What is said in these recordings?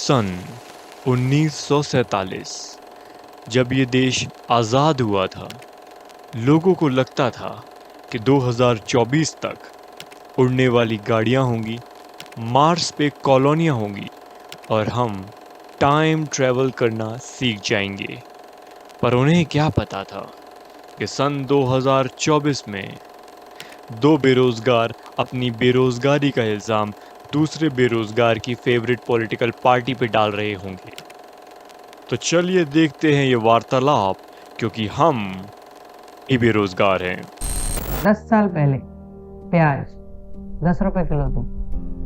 सन 1947 जब ये देश आज़ाद हुआ था, लोगों को लगता था कि 2024 तक उड़ने वाली गाड़ियाँ होंगी, मार्स पे कॉलोनियाँ होंगी और हम टाइम ट्रैवल करना सीख जाएंगे। पर उन्हें क्या पता था कि सन 2024 में दो बेरोजगार अपनी बेरोजगारी का इल्ज़ाम दूसरे बेरोजगार की फेवरेट पॉलिटिकल पार्टी पे डाल रहे होंगे। तो चलिए देखते हैं ये वार्तालाप, क्योंकि हम ही बेरोजगार हैं। 10 साल पहले प्याज 10 रुपए किलो थी,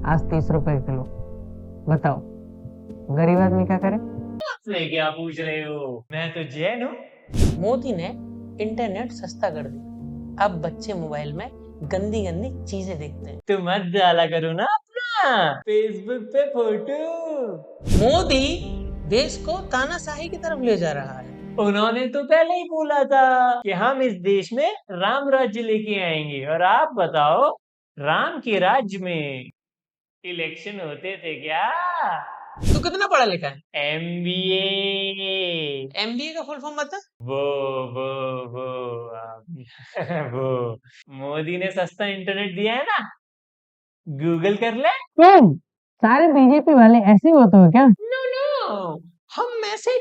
आज 30 रुपए किलो। बताओ गरीब आदमी क्या करे? से क्या पूछ रहे हो? मैं तो जैन हूँ। मोदी ने इंटरनेट सस्ता कर दिया। अब बच्चे मोबाइल में गंदी गंदी चीजें देखते हैं। तो मत डाला करो ना अपना फेसबुक पे फोटो। मोदी देश को तानाशाही की तरफ ले जा रहा है। उन्होंने तो पहले ही बोला था कि हम इस देश में राम राज्य लेके आएंगे। और आप बताओ, राम के राज्य में इलेक्शन होते थे क्या? तू कितना पढ़ा लिखा है? MBA। MBA का फुल फॉर्म बता। वो वो मोदी ने सस्ता इंटरनेट दिया है ना, गूगल कर ले। तुम सारे बीजेपी वाले ऐसे ही होते हो क्या? नो, हम में से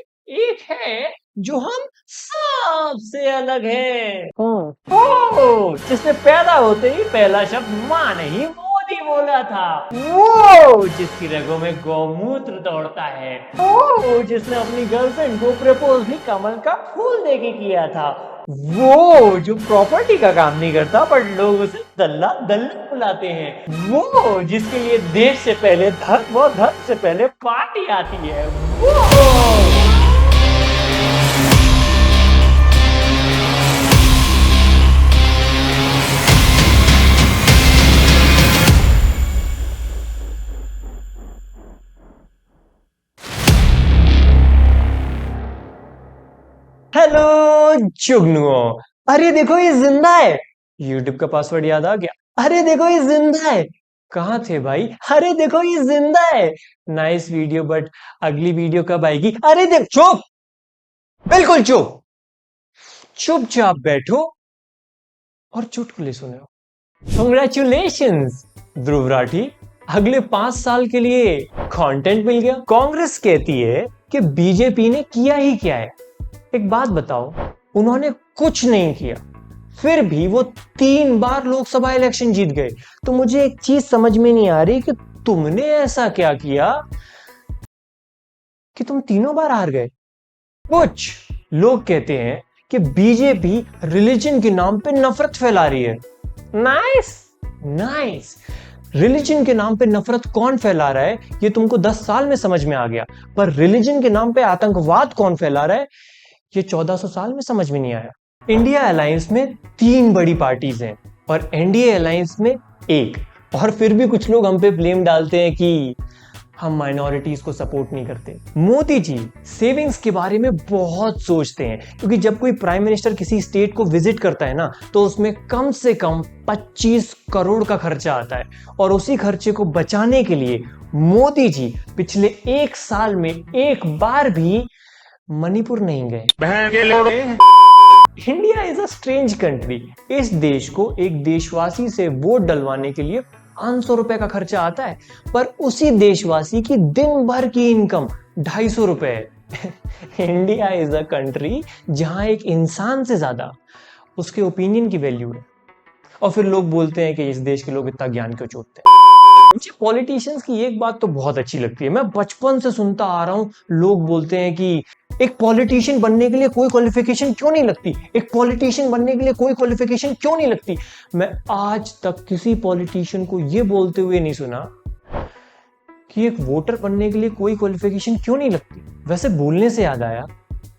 एक है जो हम सबसे अलग है। कौन? ओ, जिसने पैदा होते ही पहला शब्द माँ नहीं मोदी बोला था। वो जिसकी रगों में गौमूत्र दौड़ता है। ओ जिसने अपनी गर्लफ्रेंड को प्रपोज भी कमल का फूल देके किया था। वो जो प्रॉपर्टी का काम नहीं करता पर लोग उसे दल्ला दल्ला बुलाते हैं। वो जिसके लिए देश से पहले धर्म और धर्म से पहले पार्टी आती है। वो हेलो जुगनुओ। अरे देखो ये जिंदा है। यूट्यूब का पासवर्ड याद आ गया। अरे देखो ये जिंदा है। कहाँ थे भाई? अरे देखो ये जिंदा है। नाइस वीडियो, बट अगली वीडियो कब आएगी? अरे देख, चुप, बिल्कुल चुप, चुपचाप बैठो और चुटकुले सुनो। कांग्रेचुलेशंस ध्रुव राठी, अगले 5 साल के लिए कंटेंट मिल गया। कांग्रेस कहती है कि बीजेपी ने किया ही क्या है। एक बात बताओ, उन्होंने कुछ नहीं किया, फिर भी वो 3 बार लोकसभा इलेक्शन जीत गए। तो मुझे एक चीज समझ में नहीं आ रही कि तुमने ऐसा क्या किया कि तुम तीनों बार हार गए। कुछ लोग कहते हैं कि बीजेपी रिलीजन के नाम पे नफरत फैला रही है। Nice nice. रिलीजन के नाम पे नफरत कौन फैला रहा है ये तुमको 10 साल में समझ में आ गया, पर रिलीजन के नाम पे आतंकवाद कौन फैला रहा है ये 1400 साल में समझ में नहीं आया। इंडिया अलायंस में 3 बड़ी पार्टीज हैं और एनडीए अलायंस में 1। और फिर भी कुछ लोग हम पे ब्लेम डालते हैं कि हम माइनॉरिटीज को सपोर्ट नहीं करते। मोदी जी सेविंग्स के बारे में बहुत सोचते हैं, क्योंकि जब कोई प्राइम मिनिस्टर किसी स्टेट को विजिट करता है ना, तो उसमें कम से कम 25 करोड़ का खर्चा आता है। और उसी खर्चे को बचाने के लिए मोदी जी पिछले 1 साल में एक बार भी मणिपुर नहीं गए। India is a strange country. इस देश को एक देशवासी से वोट डलवाने के लिए 500 रुपए का खर्चा आता है, पर उसी देशवासी की दिन भर की इनकम 250 रुपए है। इंडिया इज अ कंट्री जहां एक इंसान से ज्यादा उसके ओपिनियन की वैल्यू है। और फिर लोग बोलते हैं कि इस देश के लोग इतना ज्ञान क्यों चोटते हैं। मुझे पॉलिटिशियंस की एक बात तो बहुत अच्छी लगती है, मैं बचपन से सुनता आ रहा हूं। लोग बोलते हैं कि एक पॉलिटिशियन बनने के लिए कोई क्वालिफिकेशन क्यों नहीं लगती, एक पॉलिटिशियन बनने के लिए कोई क्वालिफिकेशन क्यों नहीं लगती। मैं आज तक किसी पॉलिटिशियन को यह बोलते हुए नहीं सुना कि एक वोटर बनने के लिए कोई क्वालिफिकेशन क्यों नहीं लगती। वैसे बोलने से याद आया,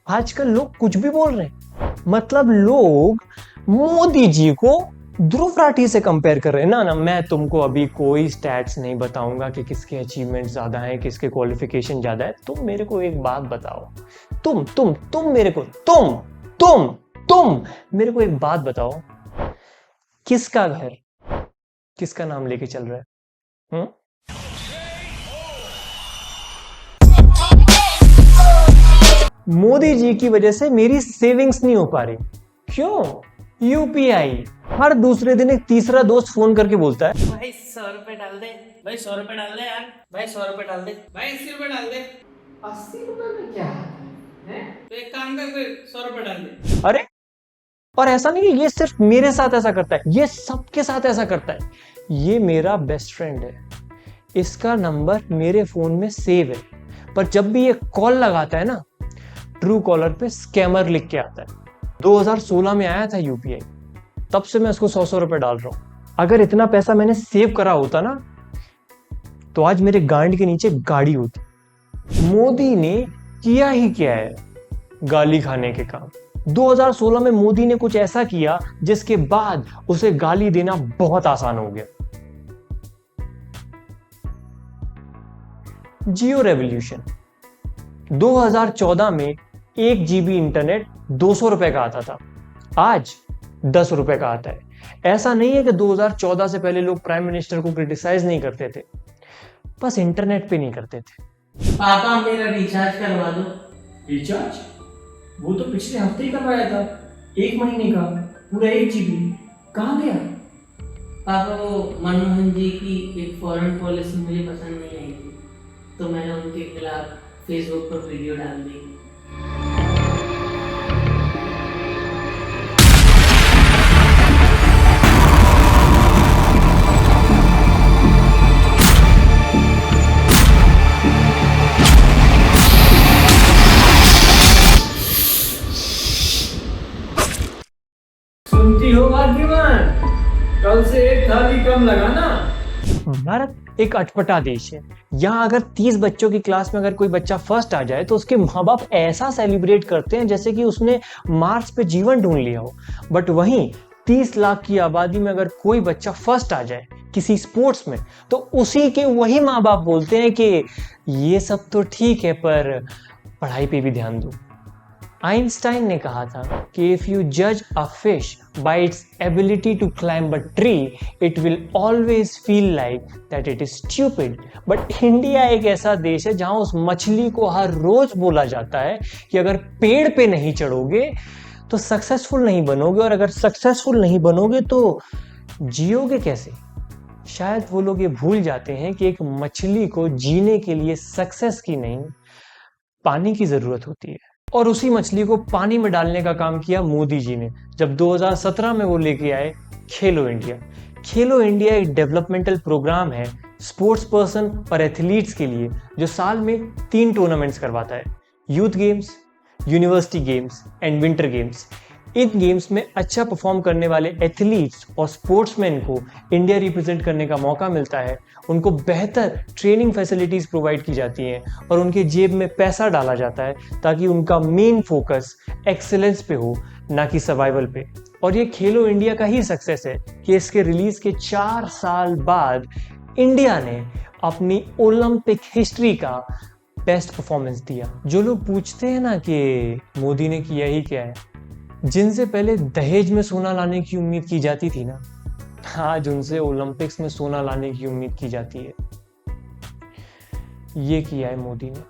आजकल लोग कुछ भी बोल रहे हैं। मतलब लोग मोदी जी को ध्रुव राठी से कंपेयर कर रहे हैं ना। मैं तुमको अभी कोई स्टैट्स नहीं बताऊंगा कि किसके अचीवमेंट ज्यादा है, किसके क्वालिफिकेशन ज्यादा है। तुम मेरे को एक बात बताओ, तुम मेरे को तुम मेरे को एक बात बताओ, किसका घर किसका नाम लेके चल रहा है? मोदी जी की वजह से मेरी सेविंग्स नहीं हो पा रही। क्यों? यूपीआई। हर दूसरे दिन एक तीसरा दोस्त फोन करके बोलता है भाई 100 रुपए डाल दे, भाई 100 रुपए डाल दे यार, भाई 100 रुपए डाल दे, भाई 80 रुपए डाल दे। 80 रुपए में क्या है? तो एक काम कर, फिर 100 रुपए डाल दे। अरे, और ऐसा नहीं है ये सिर्फ मेरे साथ ऐसा करता है, ये सबके साथ ऐसा करता है। ये मेरा बेस्ट फ्रेंड है, इसका नंबर मेरे फोन में सेव है, पर जब भी ये कॉल लगाता है ना, ट्रू कॉलर पे स्कैमर लिख के आता है। 2016 में आया था यूपीआई, तब से मैं उसको 100 रुपए डाल रहा हूं। अगर इतना पैसा मैंने सेव करा होता ना, तो आज मेरे गांड के नीचे गाड़ी होती। मोदी ने किया ही क्या है गाली खाने के काम। 2016 में मोदी ने कुछ ऐसा किया जिसके बाद उसे गाली देना बहुत आसान हो गया। जियो रेवोल्यूशन। 2014 में 1 GB इंटरनेट 200 रुपए का आता था, आज 10 रुपए का आता है। ऐसा नहीं है कि 2014 से पहले लोग प्राइम मिनिस्टर को क्रिटिसाइज नहीं करते थे, बस इंटरनेट पे नहीं करते थे। पापा मेरा रिचार्ज करवा दो। रिचार्ज? वो तो पिछले हफ्ते ही करवाया था, 1 महीने का, पूरा 1 GB। कहाँ गया? पापा वो मनमोहन जी की एक फॉरेन पॉलिसी मुझे पसंद नहीं आई थी, तो मैंने उनके खिलाफ फेसबुक पर वीडियो डाल दी। सुनती हो भाग्यवान, कल से एक थाली कम लगाना। भारत एक अटपटा देश है। यहाँ अगर 30 बच्चों की क्लास में अगर कोई बच्चा फर्स्ट आ जाए तो उसके माँ बाप ऐसा सेलिब्रेट करते हैं जैसे कि उसने मार्स पे जीवन ढूंढ लिया हो। बट वहीं 30 लाख की आबादी में अगर कोई बच्चा फर्स्ट आ जाए किसी स्पोर्ट्स में, तो उसी के वही माँ बाप बोलते हैं कि ये सब तो ठीक है, पर पढ़ाई पे भी ध्यान दो। आइंस्टाइन ने कहा था कि इफ यू जज a fish by its ability to climb a tree, it will always feel like that it is stupid. But India एक ऐसा देश है जहां उस मछली को हर रोज बोला जाता है कि अगर पेड़ पे नहीं चढ़ोगे तो सक्सेसफुल नहीं बनोगे, और अगर सक्सेसफुल नहीं बनोगे तो जियोगे कैसे। शायद वो लोग ये भूल जाते हैं कि एक मछली को जीने के लिए सक्सेस की नहीं, पानी की जरूरत होती है। और उसी मछली को पानी में डालने का काम किया मोदी जी ने, जब 2017 में वो लेके आए खेलो इंडिया। खेलो इंडिया एक डेवलपमेंटल प्रोग्राम है स्पोर्ट्स पर्सन और एथलीट्स के लिए, जो साल में 3 टूर्नामेंट्स करवाता है, youth games, university games and winter games. In games में अच्छा परफॉर्म करने वाले एथलीट्स और स्पोर्ट्समैन को इंडिया रिप्रेजेंट करने का मौका मिलता है। उनको बेहतर ट्रेनिंग फैसिलिटीज प्रोवाइड की जाती हैं और उनके जेब में पैसा डाला जाता है ताकि उनका मेन फोकस एक्सेलेंस पे हो, ना कि सर्वाइवल पे। और ये खेलो इंडिया का ही सक्सेस है कि इसके रिलीज के 4 साल बाद इंडिया ने अपनी ओलंपिक हिस्ट्री का बेस्ट परफॉर्मेंस दिया। जो लोग पूछते हैं ना कि मोदी ने किया ही क्या है, जिनसे पहले दहेज में सोना लाने की उम्मीद की जाती थी ना, आज उनसे ओलंपिक्स में सोना लाने की उम्मीद की जाती है। ये किया है मोदी ने।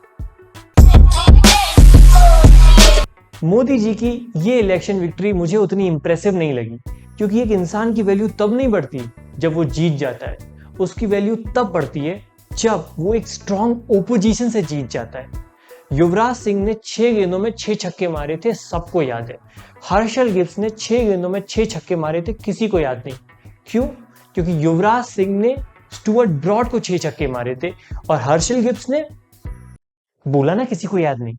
मोदी जी की ये इलेक्शन विक्ट्री मुझे उतनी इंप्रेसिव नहीं लगी, क्योंकि एक इंसान की वैल्यू तब नहीं बढ़ती जब वो जीत जाता है, उसकी वैल्यू तब बढ़ती है जब वो एक स्ट्रॉन्ग ओपोजिशन से जीत जाता है। युवराज सिंह ने 6 गेंदों में 6 छक्के मारे थे, सबको याद है। हर्षल गिब्स ने 6 गेंदों में 6 छक्के मारे थे, किसी को याद नहीं। क्यों? क्योंकि युवराज सिंह ने स्टुअर्ट ब्रॉड को 6 छक्के मारे थे और हर्षल गिब्स ने बोला ना किसी को याद नहीं।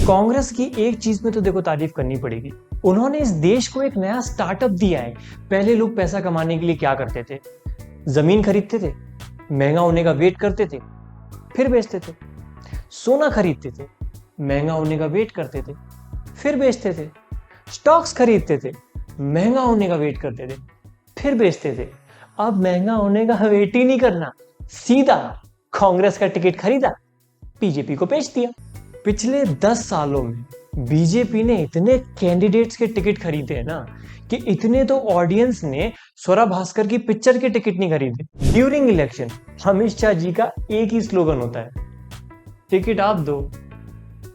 कांग्रेस की एक चीज में तो देखो तारीफ करनी पड़ेगी, उन्होंने इस देश को एक नया स्टार्टअप दिया है। पहले लोग पैसा कमाने के लिए क्या करते थे? जमीन खरीदते थे, महंगा होने का वेट करते थे, फिर बेचते थे। सोना खरीदते थे, महंगा होने का वेट करते थे, फिर बेचते थे। स्टॉक्स खरीदते थे, महंगा होने का वेट करते थे, फिर बेचते थे। अब महंगा होने का वेट ही नहीं करना, सीधा कांग्रेस का टिकट खरीदा, बीजेपी को बेच दिया। पिछले 10 सालों में बीजेपी ने इतने कैंडिडेट्स के टिकट खरीदे हैं ना कि इतने तो ऑडियंस ने स्वरा भास्कर की पिक्चर के टिकट नहीं खरीदे। ड्यूरिंग इलेक्शन अमित शाह जी का एक ही स्लोगन होता है, टिकट आप दो,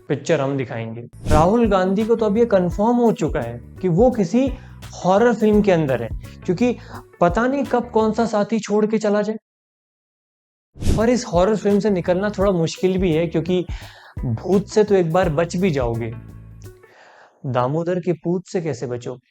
पिक्चर हम दिखाएंगे। राहुल गांधी को तो अब ये कंफर्म हो चुका है कि वो किसी हॉरर फिल्म के अंदर है, क्योंकि पता नहीं कब कौन सा साथी छोड़ के चला जाए। और इस हॉरर फिल्म से निकलना थोड़ा मुश्किल भी है, क्योंकि भूत से तो एक बार बच भी जाओगे, दामोदर के पूत से कैसे बचोगे?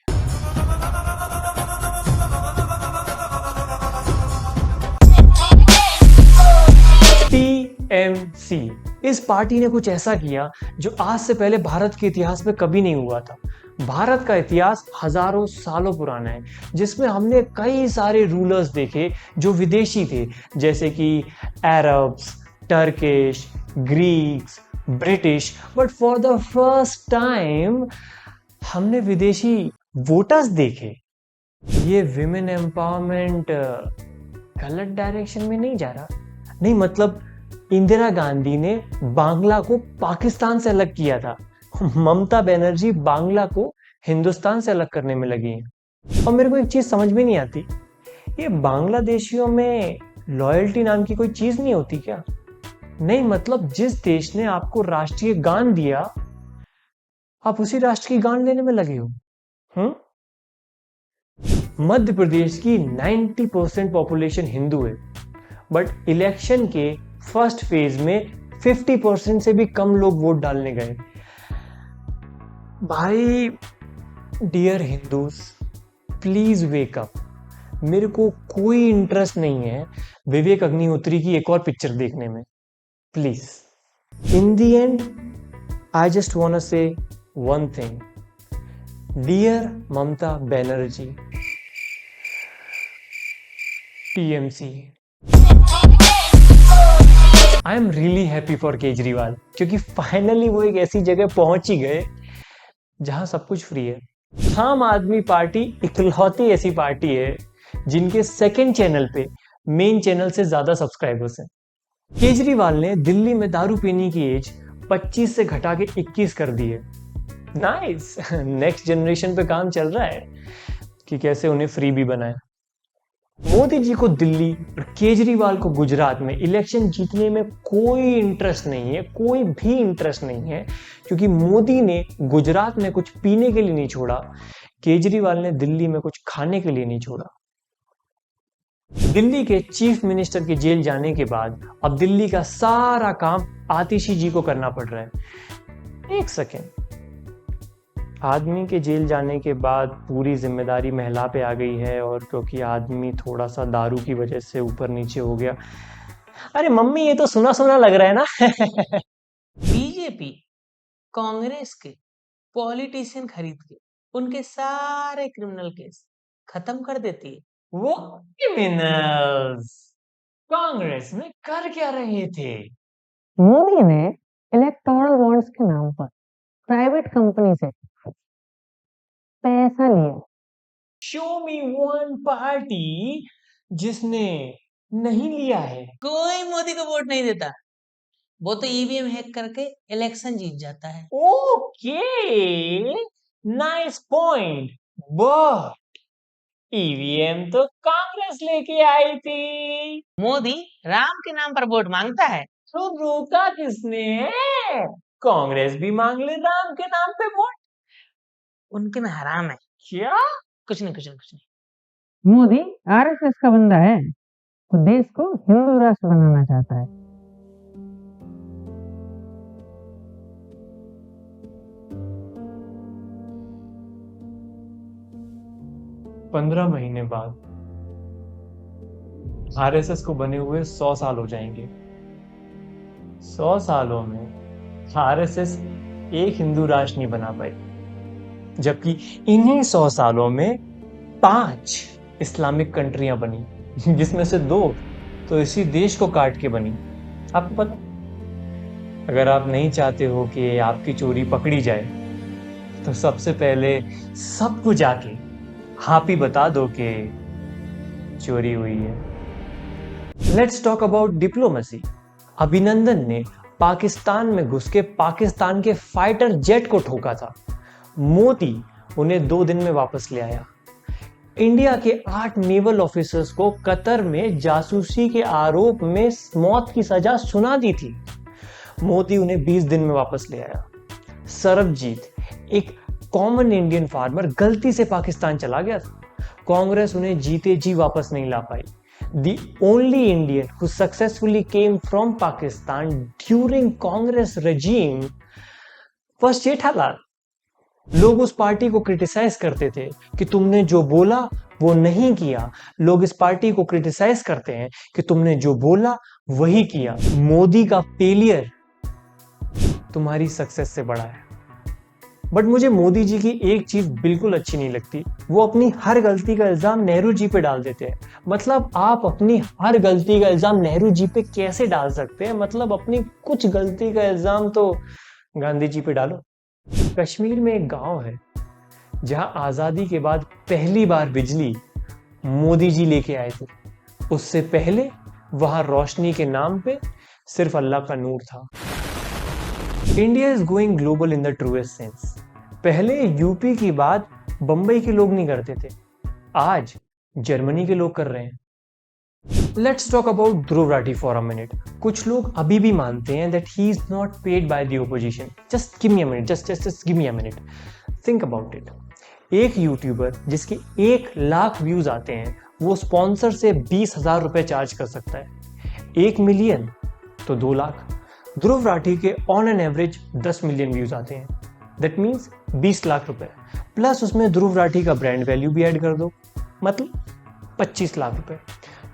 टीएमसी, इस पार्टी ने कुछ ऐसा किया जो आज से पहले भारत के इतिहास में कभी नहीं हुआ था। भारत का इतिहास हजारों सालों पुराना है, जिसमें हमने कई सारे रूलर्स देखे जो विदेशी थे, जैसे कि Arabs, Turkish, Greeks, British. But for the first time हमने विदेशी वोटर्स देखे। ये विमेन एम्पावरमेंट गलत डायरेक्शन में नहीं जा रहा? नहीं, मतलब इंदिरा गांधी ने बांग्ला को पाकिस्तान से अलग किया था, ममता बनर्जी बांग्ला को हिंदुस्तान से अलग करने में लगी हैं। और मेरे को एक चीज समझ में नहीं आती, ये बांग्लादेशियों में लॉयल्टी नाम की कोई चीज नहीं होती क्या? नहीं, मतलब जिस देश ने आपको राष्ट्रीय गान दिया, आप उसी राष्ट्र की गान लेने में लगे हो। मध्य प्रदेश की 90% पॉपुलेशन हिंदू है, बट इलेक्शन के फर्स्ट फेज में 50% से भी कम लोग वोट डालने गए। भाई, dear Hindus, please wake up. मेरे को कोई इंटरेस्ट नहीं है विवेक अग्निहोत्री की एक और पिक्चर देखने में, please. In the end I just want to say one thing, dear Mamata Banerjee, TMC, I am really happy for Kejriwal, क्योंकि फाइनली वो एक ऐसी जगह पहुंच ही गए जहां सब कुछ फ्री है। आम आदमी पार्टी इकलौती ऐसी पार्टी है जिनके सेकंड चैनल पे मेन चैनल से ज्यादा सब्सक्राइबर्स हैं। केजरीवाल ने दिल्ली में दारू पीने की एज 25 से घटा के 21 कर दी है। नाइस, नेक्स्ट जनरेशन पे काम चल रहा है कि कैसे उन्हें फ्री भी बनाए। मोदी जी को दिल्ली और केजरीवाल को गुजरात में इलेक्शन जीतने में कोई इंटरेस्ट नहीं है, कोई भी इंटरेस्ट नहीं है, क्योंकि मोदी ने गुजरात में कुछ पीने के लिए नहीं छोड़ा, केजरीवाल ने दिल्ली में कुछ खाने के लिए नहीं छोड़ा। दिल्ली के चीफ मिनिस्टर के जेल जाने के बाद अब दिल्ली का सारा काम आतिशी जी को करना पड़ रहा है। एक सेकेंड, आदमी के जेल जाने के बाद पूरी जिम्मेदारी महिला पे आ गई है, और क्योंकि आदमी थोड़ा सा दारू की वजह से ऊपर नीचे हो गया। अरे मम्मी, ये तो सुना सुना लग रहा है ना। बीजेपी कांग्रेस के पॉलिटिशियन खरीद के उनके सारे क्रिमिनल केस खत्म कर देती है। वो क्रिमिनल्स कांग्रेस में कर क्या रहे थे? मोदी ने इलेक्टोरल बॉन्ड्स के नाम पर प्राइवेट कंपनी से पैसा लिया। शो मी वन पार्टी जिसने नहीं लिया है। कोई मोदी को वोट नहीं देता, वो तो ईवीएम हैक करके इलेक्शन जीत जाता है। Okay, nice point, but EVM तो कांग्रेस लेके आई थी। मोदी राम के नाम पर वोट मांगता है। तो रोका किसने? कांग्रेस भी मांग ले राम के नाम पे वोट। उनके में हराम है। क्या? कुछ नहीं। मोदी आरएसएस का बंदा है, वो देश को हिंदू राष्ट्र बनाना चाहता है। पंद्रह महीने बाद आरएसएस को बने हुए 100 साल हो जाएंगे। 100 सालों में आरएसएस एक हिंदू राष्ट्र नहीं बना पाई, जबकि इन्हीं 100 सालों में 5 इस्लामिक कंट्रियां बनी, जिसमें से 2 तो इसी देश को काट के बनी। आपको पता, अगर आप नहीं चाहते हो कि आपकी चोरी पकड़ी जाए, तो सबसे पहले सबको जाके आप ही बता दो कि चोरी हुई है। Let's talk about diplomacy. अभिनंदन ने पाकिस्तान में घुस के पाकिस्तान के फाइटर जेट को ठोका था। मोदी उन्हें 2 दिन में वापस ले आया। इंडिया के 8 नेवल ऑफिसर्स को कतर में जासूसी के आरोप में मौत की सजा सुना दी थी। मोदी उन्हें 20 दिन में वापस ले आया। सरबजीत, एक कॉमन इंडियन फार्मर, गलती से पाकिस्तान चला गया था। कांग्रेस उन्हें जीते जी वापस नहीं ला पाई। The only Indian who successfully came from Pakistan during Congress regime was Jethalal. लोग उस पार्टी को क्रिटिसाइज करते थे कि तुमने जो बोला वो नहीं किया। लोग इस पार्टी को क्रिटिसाइज करते हैं कि तुमने जो बोला वही किया। मोदी का फेलियर तुम्हारी सक्सेस से बड़ा है। बट मुझे मोदी जी की एक चीज बिल्कुल अच्छी नहीं लगती, वो अपनी हर गलती का इल्जाम नेहरू जी पे डाल देते हैं। मतलब आप अपनी हर गलती का इल्जाम नेहरू जी पे कैसे डाल सकते हैं? मतलब अपनी कुछ गलती का इल्जाम तो गांधी जी पे डालो। कश्मीर में एक गांव है जहां आजादी के बाद पहली बार बिजली मोदी जी लेके आए थे। उससे पहले वहां रोशनी के नाम पे सिर्फ अल्लाह का नूर था। India is going global in the truest sense. पहले यूपी की बात बंबई के लोग नहीं करते थे, आज जर्मनी के लोग कर रहे हैं। Let's talk about Dhruv Rathee for a minute. कुछ लोग अभी भी मानते हैं that he is not paid by the opposition. Just give me a minute, just give me a minute, think about it. एक यूट्यूबर जिसके 1 लाख व्यूज आते हैं वो स्पॉन्सर से 20,000 रुपए चार्ज कर सकता है। 1 मिलियन तो 2 लाख। ध्रुव राठी के on an average 10 million views आते हैं, दैट मीन्स 20 लाख रुपए, प्लस उसमें ध्रुव राठी का ब्रांड वैल्यू भी ऐड कर दो, मतलब 25 लाख रुपए।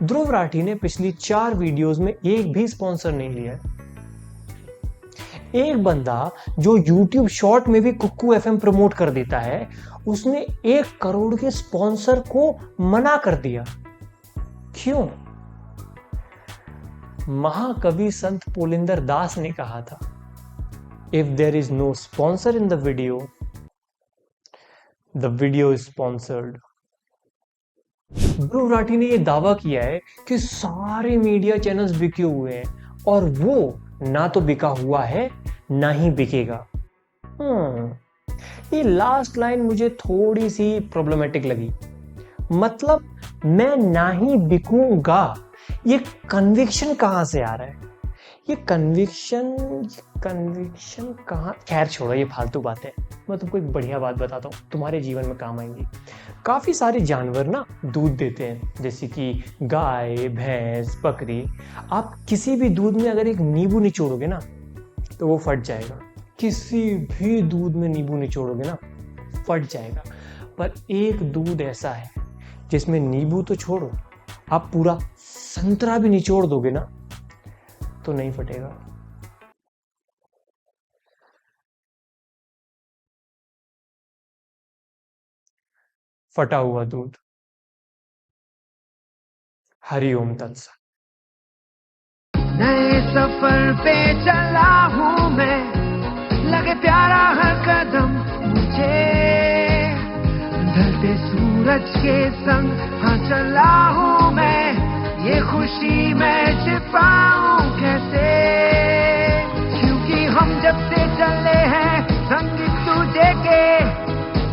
ध्रुव राठी ने पिछली 4 वीडियोस में एक भी स्पॉन्सर नहीं लिया है। एक बंदा जो YouTube शॉर्ट में भी कुक्कू FM प्रमोट कर देता है, उसने 1 करोड़ के स्पॉन्सर को मना कर दिया। क्यों? महाकवि संत पुलिंदर दास ने कहा था, if there is no sponsor in the video is sponsored. Dhruv Rathee ने यह दावा किया है कि सारे मीडिया चैनल्स बिके हुए हैं और वो ना तो बिका हुआ है ना ही बिकेगा। ये लास्ट लाइन मुझे थोड़ी सी प्रॉब्लमेटिक लगी। मतलब मैं ना ही बिकूंगा, ये कन्विक्शन कहां से आ रहा है? ये कन्विक्शन कहां? खैर छोड़ो, ये फालतू बात है। मैं तुमको एक बढ़िया बात बताता हूँ, तुम्हारे जीवन में काम आएंगी। काफी सारे जानवर ना दूध देते हैं, जैसे कि गाय, भैंस, बकरी। आप किसी भी दूध में अगर एक नींबू निचोड़ोगे ना तो वो फट जाएगा। किसी भी दूध में नींबू निचोड़ोगे ना फट जाएगा। पर एक दूध ऐसा है जिसमें नींबू तो छोड़ो, आप पूरा संतरा भी निचोड़ दोगे ना तो नहीं फटेगा। फटा हुआ दूध। हरिओम तत्सत। नए सफर पे चला हूँ मैं, लगे प्यारा हर कदम मुझे, ढलते सूरज के संग हाँ चला हूँ मैं, ये खुशी मैं छिपाऊं कैसे, क्योंकि हम जब से चले हैं संग तुझे के,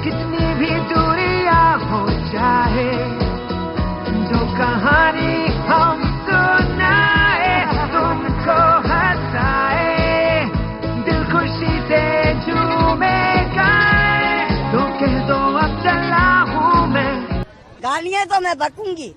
कितनी भी दूरियां हो चाहे, जो कहानी हम सुनाए तुमको हंसाए, दिल खुशी से झूमेगा, तो कह दो अब चला हूँ मैं। गालियाँ तो मैं बकूंगी,